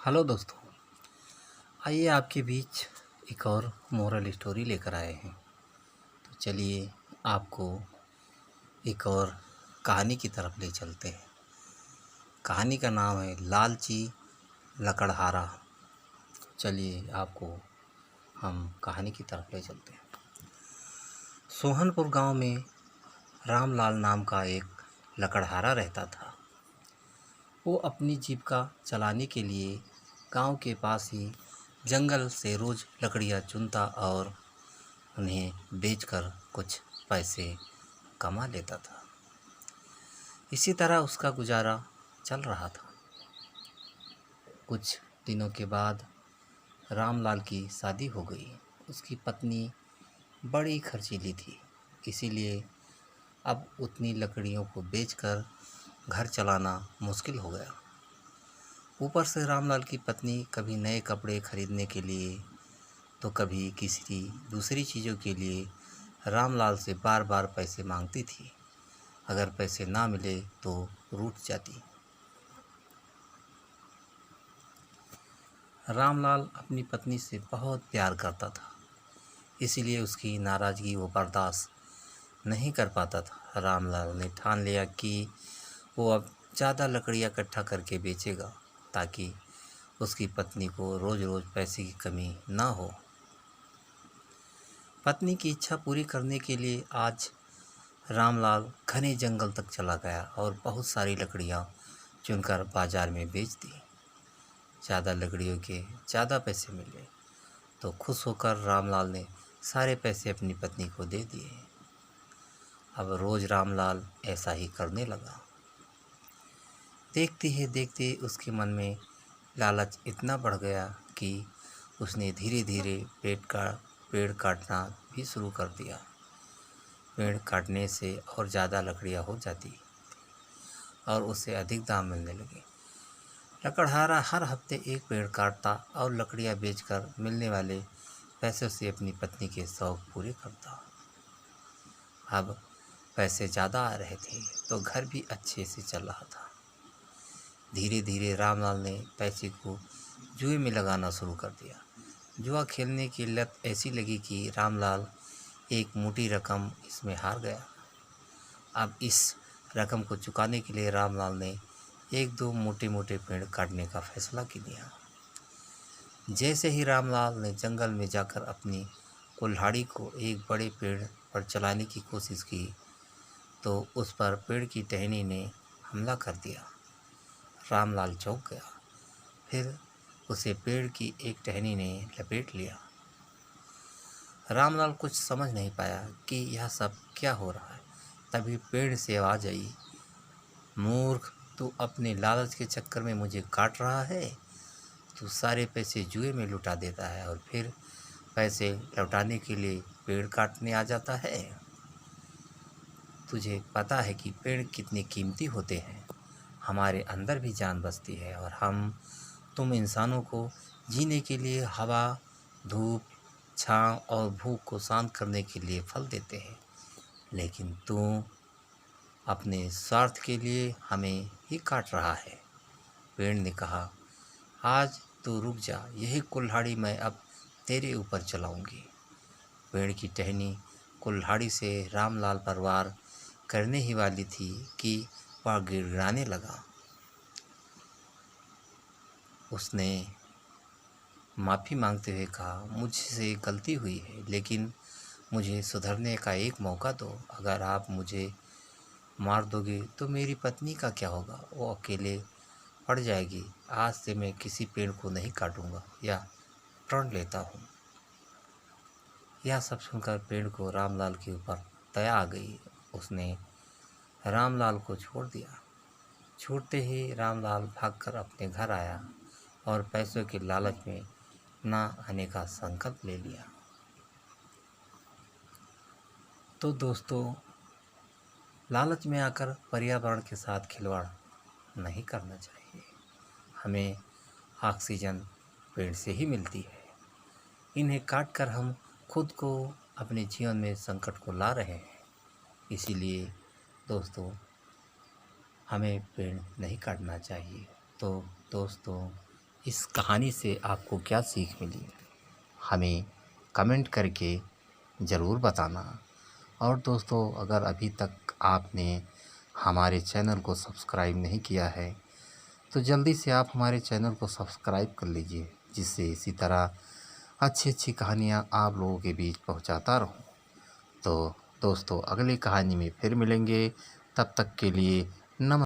Hello दोस्तों। आइए आपके बीच एक और मोरल स्टोरी लेकर आए हैं। तो चलिए आपको एक और कहानी की तरफ ले चलते हैं। कहानी का नाम है लालची लकड़हारा। चलिए आपको हम कहानी की तरफ ले चलते हैं। सोहनपुर गांव में रामलाल नाम का एक लकड़हारा रहता था। वो अपनी जीविका चलाने के लिए गांव के पास ही जंगल से रोज़ लकड़ियाँ चुनता और उन्हें बेचकर कुछ पैसे कमा लेता था। इसी तरह उसका गुजारा चल रहा था। कुछ दिनों के बाद रामलाल की शादी हो गई। उसकी पत्नी बड़ी खर्चीली थी, इसीलिए अब उतनी लकड़ियों को बेचकर घर चलाना मुश्किल हो गया। ऊपर से रामलाल की पत्नी कभी नए कपड़े खरीदने के लिए तो कभी किसी दूसरी चीज़ों के लिए रामलाल से बार बार पैसे मांगती थी। अगर पैसे ना मिले तो रूठ जाती। रामलाल अपनी पत्नी से बहुत प्यार करता था, इसलिए उसकी नाराज़गी वो बर्दाश्त नहीं कर पाता था। रामलाल ने ठान लिया कि वो अब ज़्यादा लकड़ियाँ इकट्ठा करके बेचेगा, ताकि उसकी पत्नी को रोज़ रोज़ पैसे की कमी ना हो। पत्नी की इच्छा पूरी करने के लिए आज रामलाल घने जंगल तक चला गया और बहुत सारी लकड़ियाँ चुनकर बाज़ार में बेच दी। ज़्यादा लकड़ियों के ज़्यादा पैसे मिले तो खुश होकर रामलाल ने सारे पैसे अपनी पत्नी को दे दिए। अब रोज़ रामलाल ऐसा ही करने लगा। देखते ही देखते उसके मन में लालच इतना बढ़ गया कि उसने धीरे धीरे पेड़ काटना भी शुरू कर दिया। पेड़ काटने से और ज़्यादा लकड़ियाँ हो जाती और उसे अधिक दाम मिलने लगे। लकड़हारा हर हफ्ते एक पेड़ काटता और लकड़ियाँ बेचकर मिलने वाले पैसों से अपनी पत्नी के शौक पूरे करता। अब पैसे ज़्यादा आ रहे थे तो घर भी अच्छे से चल रहा था। धीरे धीरे रामलाल ने पैसे को जुए में लगाना शुरू कर दिया। जुआ खेलने की लत ऐसी लगी कि रामलाल एक मोटी रकम इसमें हार गया। अब इस रकम को चुकाने के लिए रामलाल ने एक दो मोटे मोटे पेड़ काटने का फैसला कर लिया। जैसे ही रामलाल ने जंगल में जाकर अपनी कुल्हाड़ी को एक बड़े पेड़ पर चलाने की कोशिश की तो उस पर पेड़ की टहनी ने हमला कर दिया। रामलाल चौंक गया। फिर उसे पेड़ की एक टहनी ने लपेट लिया। रामलाल कुछ समझ नहीं पाया कि यह सब क्या हो रहा है। तभी पेड़ से आवाज़ आई, मूर्ख, तू अपने लालच के चक्कर में मुझे काट रहा है। तू सारे पैसे जुए में लुटा देता है और फिर पैसे लौटाने के लिए पेड़ काटने आ जाता है। तुझे पता है कि पेड़ कितने कीमती होते हैं। हमारे अंदर भी जान बसती है और तुम इंसानों को जीने के लिए हवा, धूप, छांव और भूख को शांत करने के लिए फल देते हैं, लेकिन तू अपने स्वार्थ के लिए हमें ही काट रहा है। पेड़ ने कहा, आज तू रुक जा, यही कुल्हाड़ी मैं अब तेरे ऊपर चलाऊंगी। पेड़ की टहनी कुल्हाड़ी से रामलाल पर वार करने ही वाली थी कि वह गिड़गिड़ाने लगा। उसने माफ़ी मांगते हुए कहा, मुझसे गलती हुई है, लेकिन मुझे सुधरने का एक मौका दो। अगर आप मुझे मार दोगे तो मेरी पत्नी का क्या होगा? वो अकेले पड़ जाएगी। आज से मैं किसी पेड़ को नहीं काटूंगा या प्रण लेता हूँ। यह सब सुनकर पेड़ को रामलाल के ऊपर दया आ गई। उसने रामलाल को छोड़ दिया। छूटते ही रामलाल भागकर अपने घर आया और पैसों के लालच में ना आने का संकल्प ले लिया। तो दोस्तों, लालच में आकर पर्यावरण के साथ खिलवाड़ नहीं करना चाहिए। हमें ऑक्सीजन पेड़ से ही मिलती है। इन्हें काट कर हम खुद को अपने जीवन में संकट को ला रहे हैं। इसीलिए दोस्तों, हमें पेड़ नहीं काटना चाहिए। तो दोस्तों, इस कहानी से आपको क्या सीख मिली, हमें कमेंट करके ज़रूर बताना। और दोस्तों, अगर अभी तक आपने हमारे चैनल को सब्सक्राइब नहीं किया है तो जल्दी से आप हमारे चैनल को सब्सक्राइब कर लीजिए, जिससे इसी तरह अच्छी अच्छी कहानियाँ आप लोगों के बीच पहुँचाता रहूँ। तो दोस्तों, अगली कहानी में फिर मिलेंगे, तब तक के लिए नमस्कार।